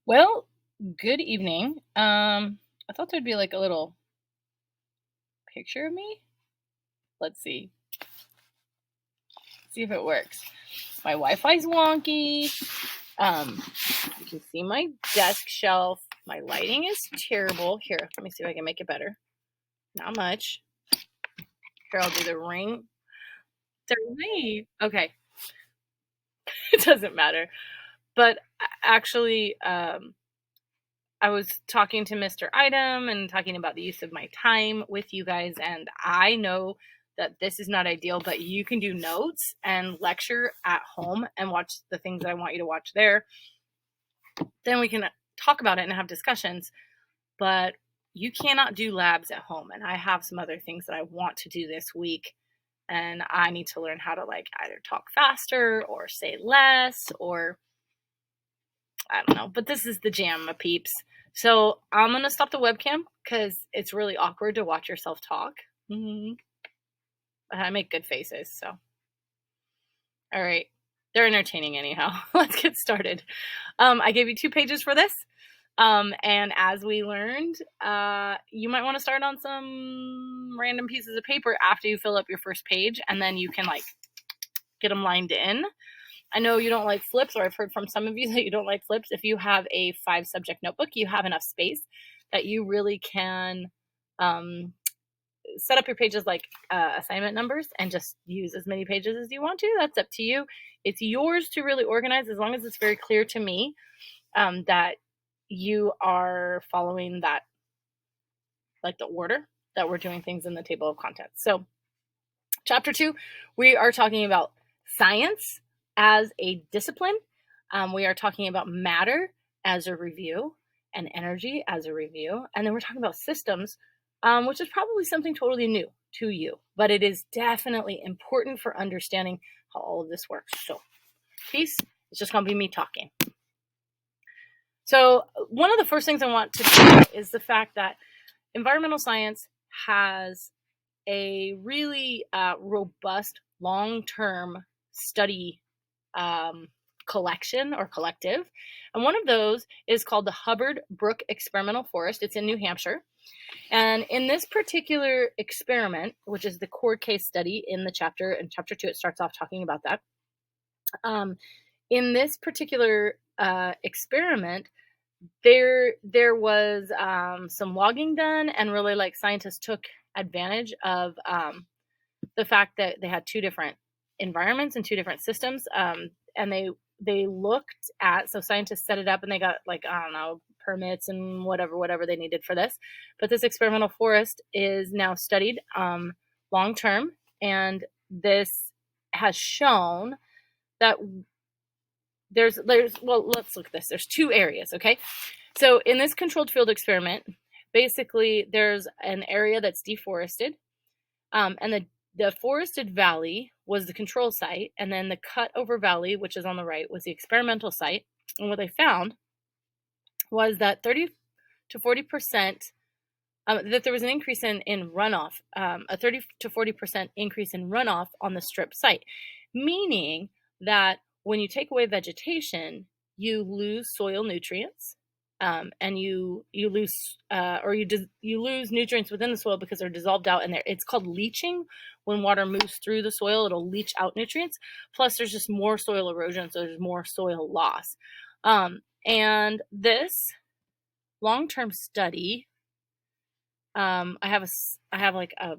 Well, good evening. I thought there'd be like a little picture of me. Let's see if it works. My Wi-Fi's wonky. Um, you can see my desk shelf. My lighting is terrible. Here, let me see if I can make it better. Not much. Here, I'll do the ring. Okay, it doesn't matter. But actually, I was talking to Mr. Item and talking about the use of my time with you guys, and I know that this is not ideal, but you can do notes and lecture at home and watch the things that I want you to watch there. Then we can talk about it and have discussions, but you cannot do labs at home. And I have some other things that I want to do this week, and I need to learn how to like either talk faster or say less or I don't know, but this is the jam, my peeps. So I'm gonna stop the webcam because it's really awkward to watch yourself talk. Mm-hmm. I make good faces, so all right, they're entertaining anyhow. Let's get started. I gave you 2 pages for this, and as we learned, you might want to start on some random pieces of paper after you fill up your first page, and then you can like get them lined in. I know you don't like flips, or I've heard from some of you that you don't like flips. If you have a 5-subject notebook, you have enough space that you really can set up your pages like assignment numbers and just use as many pages as you want to. That's up to you. It's yours to really organize as long as it's very clear to me that you are following that, like the order that we're doing things in the table of contents. So chapter 2, we are talking about science as a discipline. We are talking about matter as a review and energy as a review. And then we're talking about systems, which is probably something totally new to you, but it is definitely important for understanding how all of this works. So peace. It's just going to be me talking. So one of the first things I want to do is the fact that environmental science has a really robust long-term study collection or collective. And one of those is called the Hubbard Brook Experimental Forest. It's in New Hampshire. And in this particular experiment, which is the core case study in the chapter, in chapter 2, it starts off talking about that. In this particular experiment, there was some logging done, and really like scientists took advantage of the fact that they had 2 different environments and 2 different systems, and they looked at, so scientists set it up and they got like, I don't know, permits and whatever they needed for this. But this experimental forest is now studied long term, and this has shown that there's well, let's look at this. There's 2 areas, okay? So in this controlled field experiment, basically there's an area that's deforested, and the forested valley was the control site, and then the cut over valley, which is on the right, was the experimental site. And what they found was that 30 to 40%, that there was an increase in runoff, a 30 to 40% increase in runoff on the strip site, meaning that when you take away vegetation, you lose soil nutrients, and you lose you lose nutrients within the soil because they're dissolved out in there. It's called leaching. When water moves through the soil, it'll leach out nutrients. Plus, there's just more soil erosion, so there's more soil loss. And this long-term study, I have like a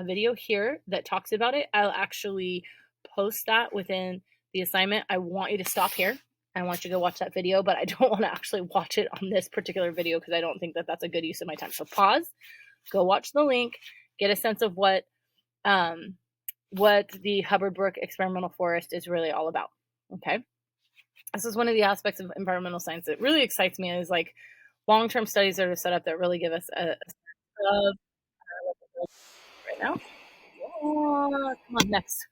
video here that talks about it. I'll actually post that within the assignment. I want you to stop here. I want you to go watch that video, but I don't want to actually watch it on this particular video because I don't think that that's a good use of my time. So pause, go watch the link, get a sense of what the Hubbard Brook Experimental Forest is really all about. Okay, this is one of the aspects of environmental science that really excites me. Is like long-term studies that are set up that really give us a right now. Oh, come on, next.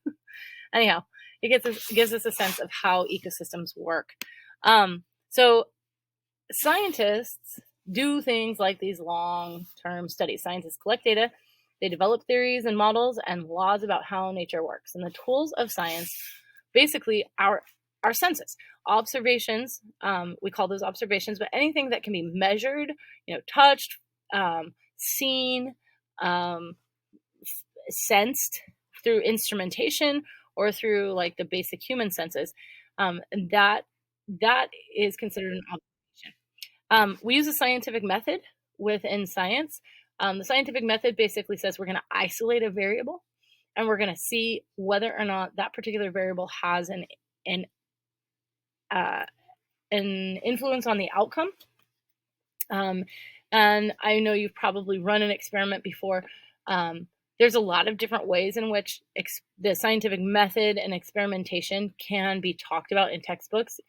Anyhow, it gives us a sense of how ecosystems work. So scientists do things like these long-term studies. Scientists collect data, they develop theories and models and laws about how nature works. And the tools of science basically are our senses. Observations, we call those observations, but anything that can be measured, touched, seen, sensed through instrumentation or through like the basic human senses, and that is considered an observation. We use a scientific method within science. The scientific method basically says we're going to isolate a variable, and we're going to see whether or not that particular variable has an influence on the outcome. And I know you've probably run an experiment before. There's a lot of different ways in which the scientific method and experimentation can be talked about in textbooks.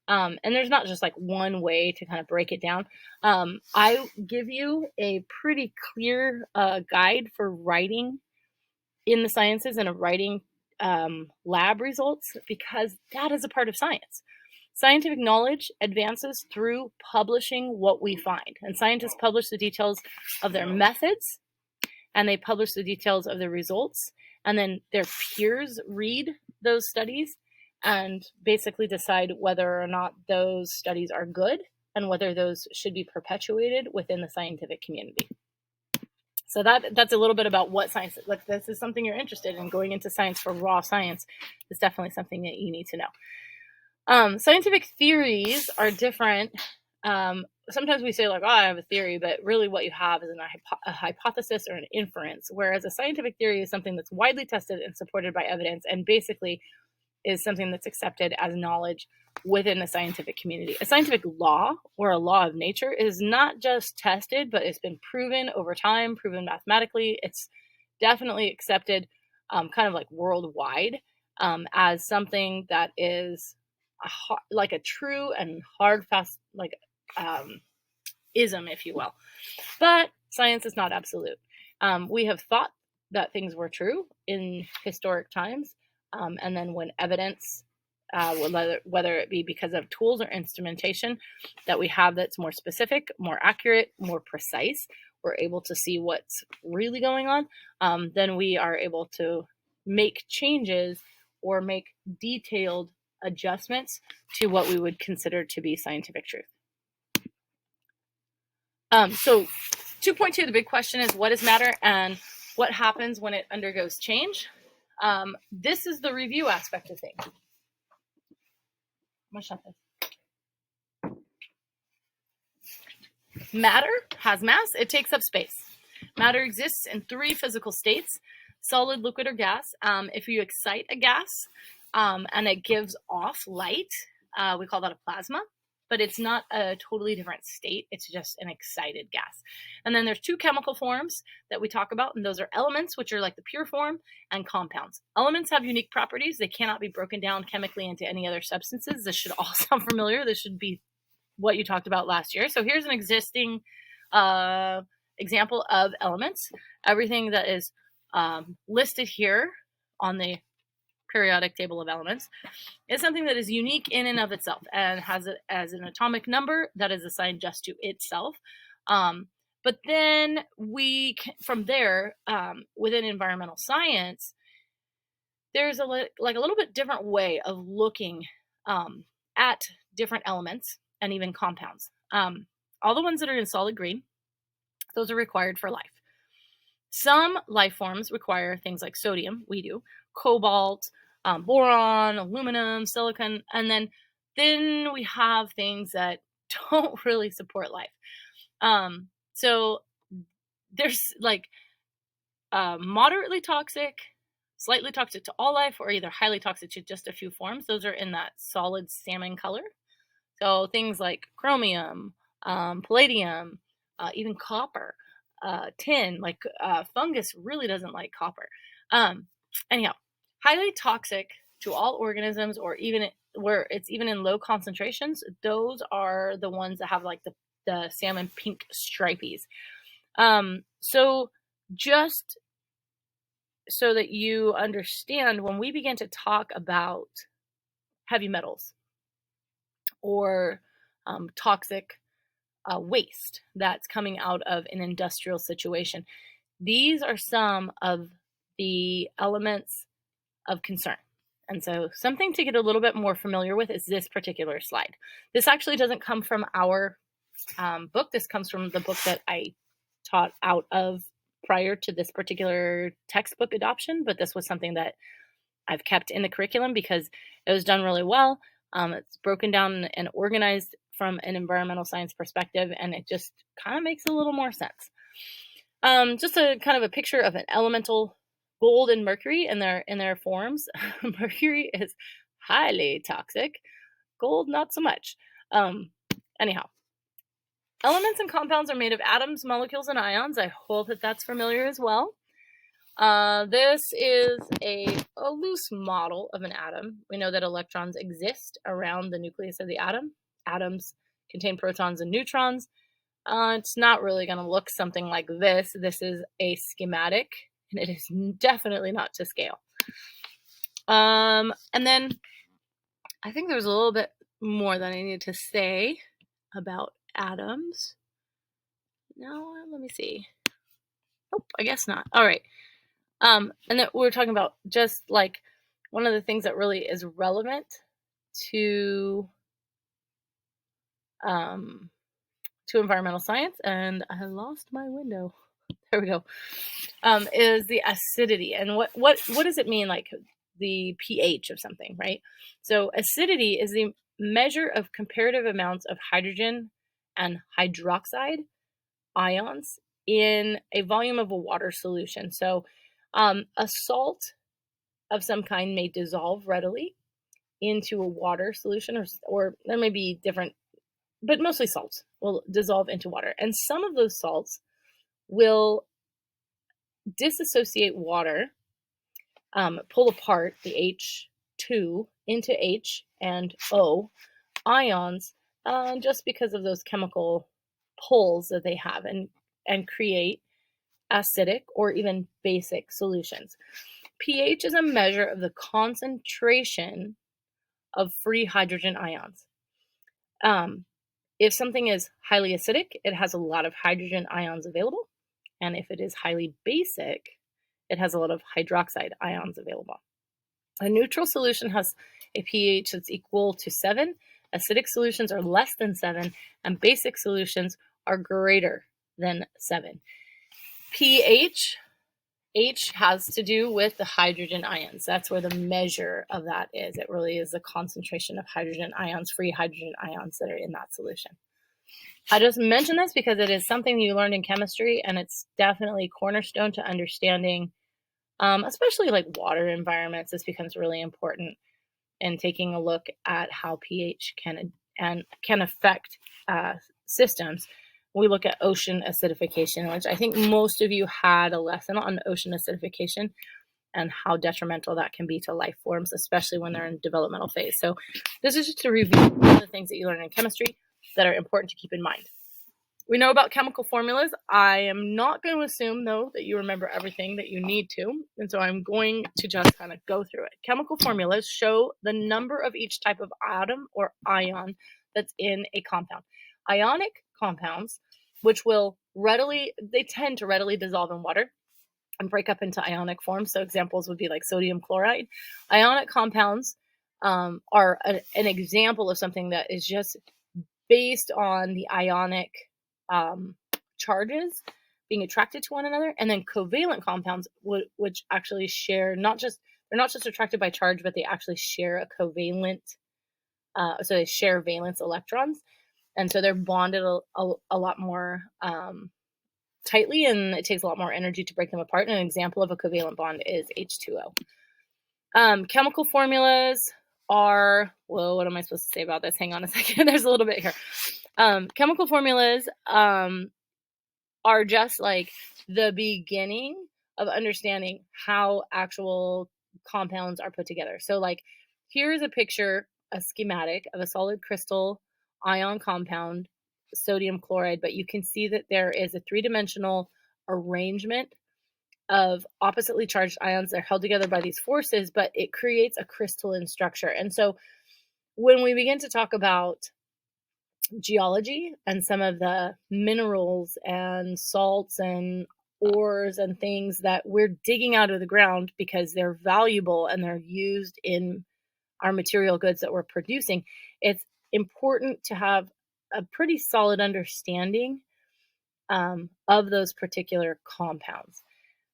And there's not just like one way to kind of break it down. I give you a pretty clear guide for writing in the sciences and of writing lab results, because that is a part of science. Scientific knowledge advances through publishing what we find. And scientists publish the details of their methods, and they publish the details of their results. And then their peers read those studies and basically decide whether or not those studies are good and whether those should be perpetuated within the scientific community. So that's a little bit about what science is. Like, this is something you're interested in. Going into science for raw science is definitely something that you need to know. Scientific theories are different. Sometimes we say like, oh, I have a theory, but really what you have is a hypothesis or an inference, whereas a scientific theory is something that's widely tested and supported by evidence, and basically is something that's accepted as knowledge within the scientific community. A scientific law or a law of nature is not just tested, but it's been proven over time, proven mathematically. It's definitely accepted kind of like worldwide as something that is like a true and hard, fast, like ism, if you will. But science is not absolute. We have thought that things were true in historic times, and then when evidence, whether it be because of tools or instrumentation that we have that's more specific, more accurate, more precise, we're able to see what's really going on, then we are able to make changes or make detailed adjustments to what we would consider to be scientific truth. So 2.2, the big question is, what is matter and what happens when it undergoes change? This is the review aspect of things. I'm gonna shut this. Matter has mass, it takes up space. Matter exists in 3 physical states: solid, liquid, or gas. If you excite a gas and it gives off light, we call that a plasma, but it's not a totally different state. It's just an excited gas. And then there's 2 chemical forms that we talk about, and those are elements, which are like the pure form, and compounds. Elements have unique properties. They cannot be broken down chemically into any other substances. This should all sound familiar. This should be what you talked about last year. So here's an existing example of elements. Everything that is listed here on the periodic table of elements is something that is unique in and of itself and has it as an atomic number that is assigned just to itself. But then from there, within environmental science, there's a little bit different way of looking at different elements and even compounds. All the ones that are in solid green, those are required for life. Some life forms require things like sodium, we do, cobalt, boron, aluminum, silicon, and then we have things that don't really support life. So there's like moderately toxic, slightly toxic to all life, or either highly toxic to just a few forms. Those are in that solid salmon color. So things like chromium, palladium, even copper, tin, like fungus really doesn't like copper. Anyhow, highly toxic to all organisms, or even where it's even in low concentrations, those are the ones that have like the salmon pink stripies. So just so that you understand, when we begin to talk about heavy metals or toxic waste that's coming out of an industrial situation, these are some of the elements of concern. And so something to get a little bit more familiar with is this particular slide. This actually doesn't come from our book. This comes from the book that I taught out of prior to this particular textbook adoption, but this was something that I've kept in the curriculum because it was done really well. It's broken down and organized from an environmental science perspective, and it just kind of makes a little more sense. Just a kind of a picture of an elemental gold and mercury in their forms. Mercury is highly toxic. Gold, not so much. Anyhow, elements and compounds are made of atoms, molecules, and ions. I hope that that's familiar as well. This is a loose model of an atom. We know that electrons exist around the nucleus of the atom. Atoms contain protons and neutrons. It's not really going to look something like this. This is a schematic, and it is definitely not to scale. And then I think there's a little bit more that I need to say about atoms. No, let me see. Oh, I guess not. All right. And then we're talking about just like one of the things that really is relevant to environmental science, and I lost my window. There we go. Is the acidity, and what does it mean? Like the pH of something, right? So acidity is the measure of comparative amounts of hydrogen and hydroxide ions in a volume of a water solution. So a salt of some kind may dissolve readily into a water solution, or there may be different, but mostly salts will dissolve into water. And some of those salts will disassociate water, pull apart the H2 into H and O ions, just because of those chemical pulls that they have, and create acidic or even basic solutions. pH is a measure of the concentration of free hydrogen ions. If something is highly acidic, it has a lot of hydrogen ions available. And if it is highly basic, it has a lot of hydroxide ions available. A neutral solution has a pH that's equal to 7. Acidic solutions are less than 7, and basic solutions are greater than 7. pH, H has to do with the hydrogen ions. That's where the measure of that is. It really is the concentration of hydrogen ions, free hydrogen ions that are in that solution. I just mention this because it is something you learned in chemistry, and it's definitely cornerstone to understanding, especially like water environments. This becomes really important in taking a look at how pH can affect systems. We look at ocean acidification, which I think most of you had a lesson on ocean acidification and how detrimental that can be to life forms, especially when they're in developmental phase. So this is just to review some of the things that you learn in chemistry that are important to keep in mind. We know about chemical formulas. I am not going to assume, though, that you remember everything that you need to, and so I'm going to just kind of go through it. Chemical formulas show the number of each type of atom or ion that's in a compound. Ionic compounds, which they tend to readily dissolve in water and break up into ionic forms. So examples would be like sodium chloride. Ionic compounds are an example of something that is just based on the ionic charges being attracted to one another. And then covalent compounds, which actually share they're not just attracted by charge, but they actually share a covalent, so they share valence electrons. And so they're bonded a lot more tightly, and it takes a lot more energy to break them apart. And an example of a covalent bond is H2O. Chemical formulas are, what am I supposed to say about this? Hang on a second. There's a little bit here. Chemical formulas are just like the beginning of understanding how actual compounds are put together. So like here's a picture, a schematic of a solid crystal ion compound, sodium chloride, but you can see that there is a three-dimensional arrangement of oppositely charged ions. They're held together by these forces, but it creates a crystalline structure. And so when we begin to talk about geology and some of the minerals and salts and ores and things that we're digging out of the ground because they're valuable and they're used in our material goods that we're producing, it's important to have a pretty solid understanding of those particular compounds.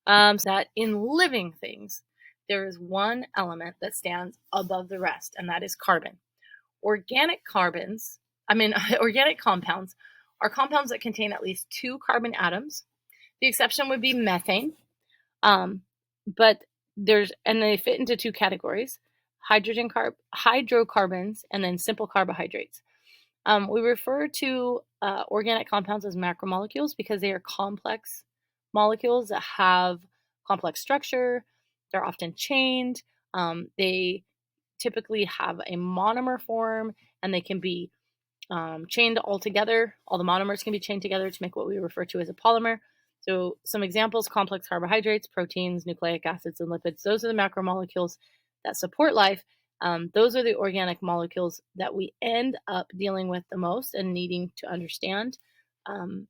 So that in living things, there is one element that stands above the rest, and that is carbon. Organic carbons, organic compounds are compounds that contain at least 2 carbon atoms. The exception would be methane. But they fit into 2 categories: hydrocarbons, and then simple carbohydrates. We refer to organic compounds as macromolecules because they are complex molecules that have complex structure. They're often chained. They typically have a monomer form, and they can be chained all together. All the monomers can be chained together to make what we refer to as a polymer. So some examples: complex carbohydrates, proteins, nucleic acids, and lipids. Those are the macromolecules that support life. Those are the organic molecules that we end up dealing with the most and needing to understand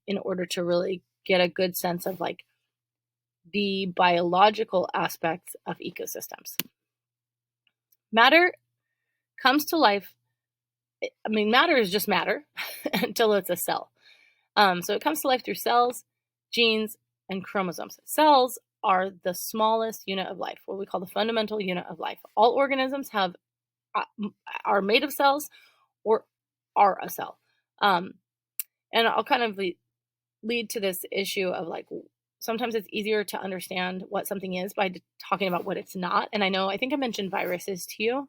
in order to really get a good sense of like the biological aspects of ecosystems. Matter comes to life. Matter is just matter until it's a cell. So it comes to life through cells, genes, and chromosomes. Cells are the smallest unit of life, what we call the fundamental unit of life. All organisms are made of cells or are a cell. And I'll kind of lead to this issue of like, sometimes it's easier to understand what something is by talking about what it's not. And I think I mentioned viruses to you,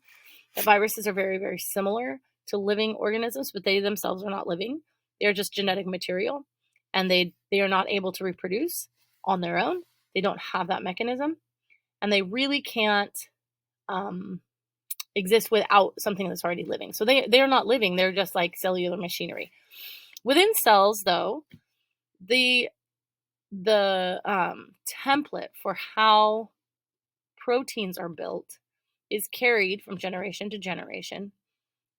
that viruses are very, very similar to living organisms, but they themselves are not living. They're just genetic material, and they are not able to reproduce on their own. They don't have that mechanism, and they really can't exist without something that's already living. So they are not living. They're just like cellular machinery. Within cells, though, the template for how proteins are built is carried from generation to generation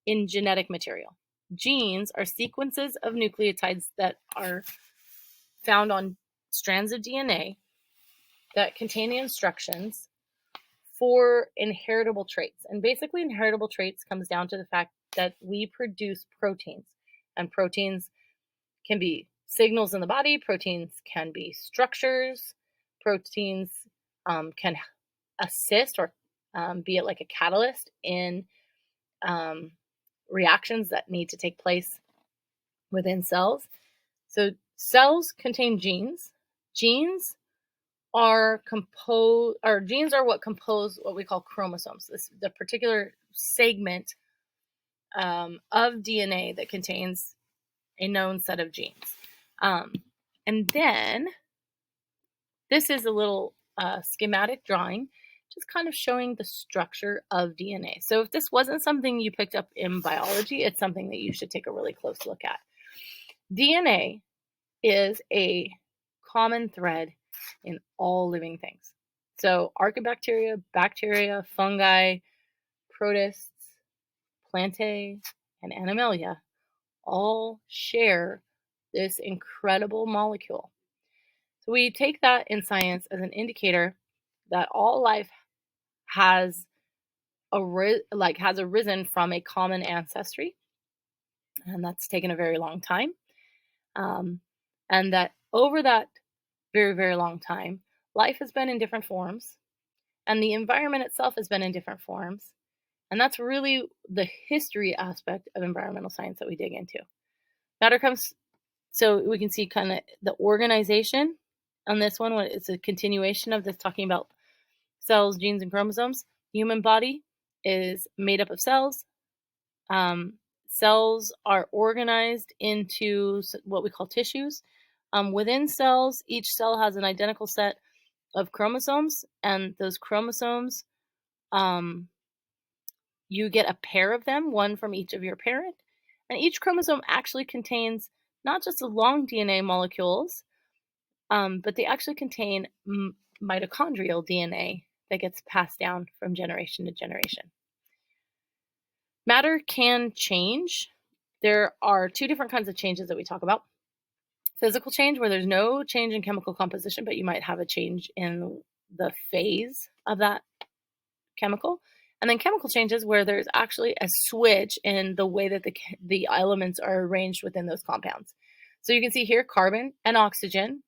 in genetic material. Genes are sequences of nucleotides that are found on strands of DNA that contain the instructions for inheritable traits. And basically, inheritable traits comes down to the fact that we produce proteins, and proteins can be signals in the body, proteins can be structures, proteins can assist or be it like a catalyst in reactions that need to take place within cells. So cells contain genes. Genes are what compose what we call chromosomes. The particular segment of DNA that contains a known set of genes. And then this is a little schematic drawing, just kind of showing the structure of DNA. So if this wasn't something you picked up in biology, it's something that you should take a really close look at. DNA is a common thread in all living things. So archaebacteria, bacteria, fungi, protists, plantae, and animalia all share this incredible molecule. So we take that in science as an indicator that all life has arisen from a common ancestry, and that's taken a very long time. And that over that very, very long time, life has been in different forms, and the environment itself has been in different forms. And that's really the history aspect of environmental science that we dig into. So we can see kind of the organization on this one. It's a continuation of this, talking about cells, genes, and chromosomes. The human body is made up of cells. Cells are organized into what we call tissues. Within cells, each cell has an identical set of chromosomes, and those chromosomes, you get a pair of them, one from each of your parent, and each chromosome actually contains not just the long DNA molecules, but they actually contain mitochondrial DNA that gets passed down from generation to generation. Matter can change. There are 2 different kinds of changes that we talk about: Physical change, where there's no change in chemical composition, but you might have a change in the phase of that chemical. And then chemical changes, where there's actually a switch in the way that the elements are arranged within those compounds. So you can see here carbon and oxygen.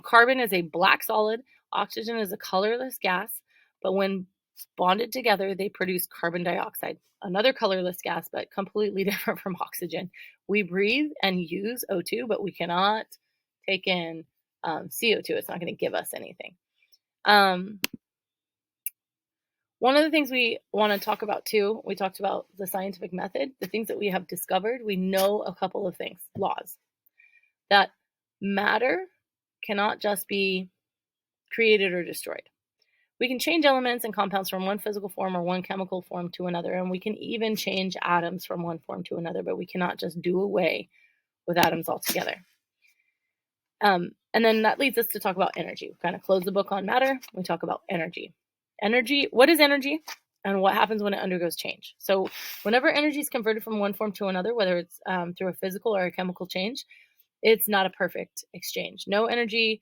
Carbon is a black solid, oxygen is a colorless gas, but when bonded together, they produce carbon dioxide, another colorless gas, but completely different from oxygen. We breathe and use O2, but we cannot take in CO2. It's not going to give us anything. One of the things we want to talk about too, we talked about the scientific method, the things that we have discovered. We know a couple of things, laws, that matter cannot just be created or destroyed. We can change elements and compounds from one physical form or one chemical form to another, and we can even change atoms from one form to another, but we cannot just do away with atoms altogether. And then that leads us to talk about energy. We kind of close the book on matter. We talk about energy. Energy, what is energy and what happens when it undergoes change? So whenever energy is converted from one form to another, whether it's through a physical or a chemical change, it's not a perfect exchange. No energy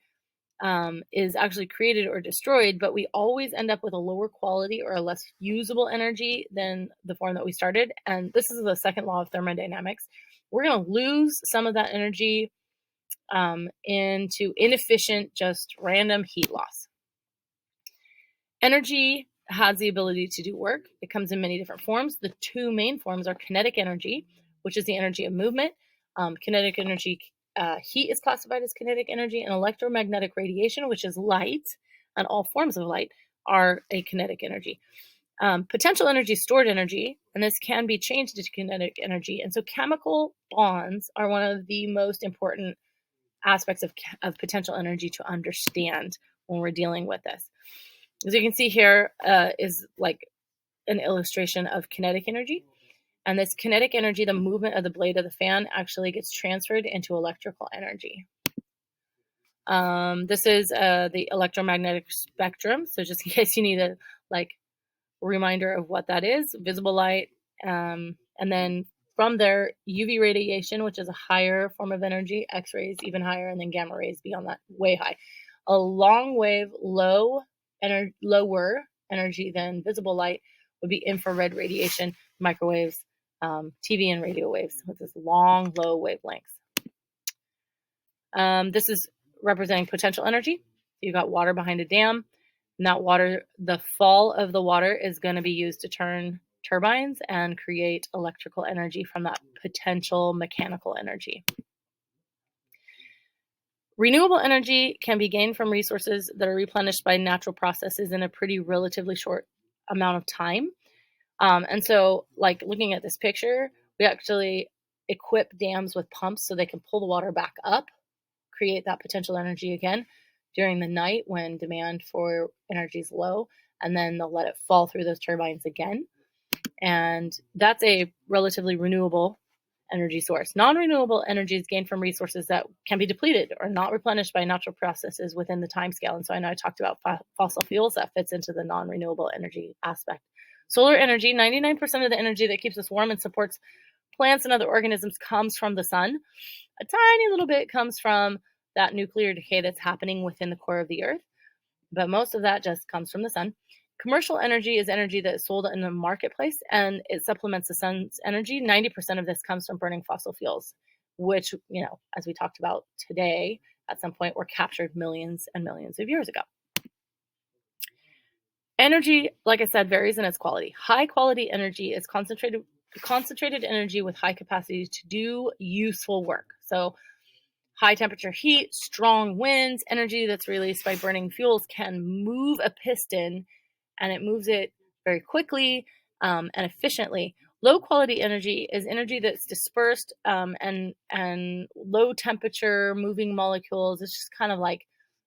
is actually created or destroyed, but we always end up with a lower quality or a less usable energy than the form that we started. And this is the second law of thermodynamics. We're going to lose some of that energy into inefficient, just random heat loss. Energy has the ability to do work. It comes in many different forms. The two main forms are kinetic energy, which is the energy of movement. Kinetic energy, heat is classified as kinetic energy, and electromagnetic radiation, which is light, and all forms of light are a kinetic energy. Potential energy, stored energy, and this can be changed into kinetic energy. And so chemical bonds are one of the most important aspects of potential energy to understand when we're dealing with this. As you can see here is like an illustration of kinetic energy. And this kinetic energy, the movement of the blade of the fan, actually gets transferred into electrical energy. This is the electromagnetic spectrum. So just in case you need a reminder of what that is, visible light. And then from there, UV radiation, which is a higher form of energy, X-rays even higher, and then gamma rays beyond that, way high. A long wave, lower energy than visible light would be infrared radiation, microwaves, TV and radio waves with this long, low wavelengths. This is representing potential energy. You've got water behind a dam, and that water, the fall of the water is going to be used to turn turbines and create electrical energy from that potential mechanical energy. Renewable energy can be gained from resources that are replenished by natural processes in a pretty relatively short amount of time. And so, like looking at this picture, we actually equip dams with pumps so they can pull the water back up, create that potential energy again during the night when demand for energy is low, and then they'll let it fall through those turbines again. And that's a relatively renewable energy source. Non-renewable energy is gained from resources that can be depleted or not replenished by natural processes within the time scale. And so I know I talked about fossil fuels. That fits into the non-renewable energy aspect. Solar energy, 99% of the energy that keeps us warm and supports plants and other organisms comes from the sun. A tiny little bit comes from that nuclear decay that's happening within the core of the earth, but most of that just comes from the sun. Commercial energy is energy that is sold in the marketplace, and it supplements the sun's energy. 90% of this comes from burning fossil fuels, which, as we talked about today, at some point were captured millions and millions of years ago. Energy, like I said, varies in its quality. High quality energy is concentrated energy with high capacity to do useful work. So high temperature heat, strong winds, energy that's released by burning fuels can move a piston, and it moves it very quickly and efficiently. Low quality energy is energy that's dispersed and low temperature moving molecules. It's just kind of like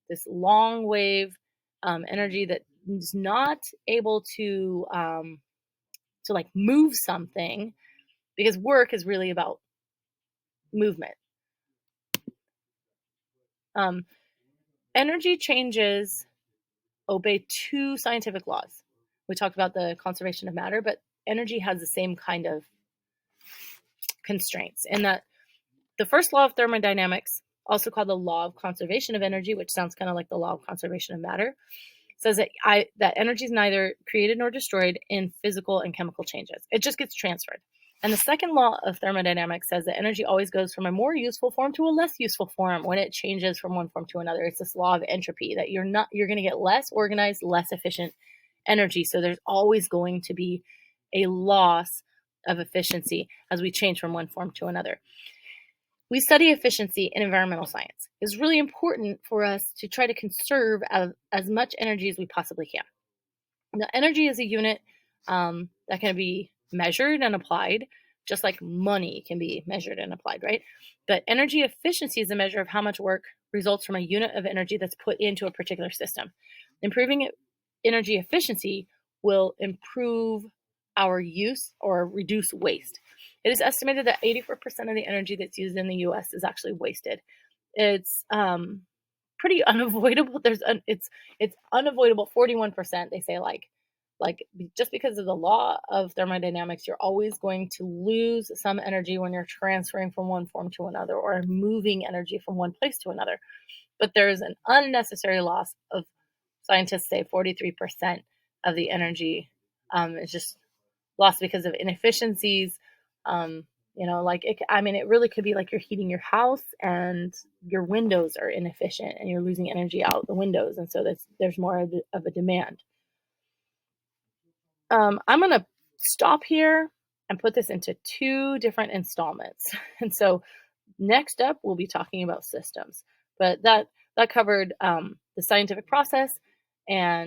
this long wave energy that is not able to move something, because work is really about movement. Energy changes obey two scientific laws. We talked about the conservation of matter, but energy has the same kind of constraints in that The first law of thermodynamics, also called the law of conservation of energy, which sounds kind of like the law of conservation of matter, says that energy is neither created nor destroyed in physical and chemical changes. It just gets transferred. And the second law of thermodynamics says that energy always goes from a more useful form to a less useful form when it changes from one form to another. It's this law of entropy that you're going to get less organized, less efficient energy. So there's always going to be a loss of efficiency as we change from one form to another. We study efficiency in environmental science. It's really important for us to try to conserve as much energy as we possibly can. Now, energy is a unit that can be measured and applied, just like money can be measured and applied, right? But energy efficiency is a measure of how much work results from a unit of energy that's put into a particular system. Improving energy efficiency will improve our use or reduce waste. It is estimated that 84% of the energy that's used in the US is actually wasted. It's pretty unavoidable. It's unavoidable. 41%, they say, like just because of the law of thermodynamics, you're always going to lose some energy when you're transferring from one form to another or moving energy from one place to another. But there's an unnecessary loss of, scientists say, 43% of the energy is just lost because of inefficiencies. It really could be like you're heating your house and your windows are inefficient and you're losing energy out the windows, and so there's more of a demand. I'm going to stop here and put this into 2 different installments. And so next up, we'll be talking about systems. But that covered the scientific process and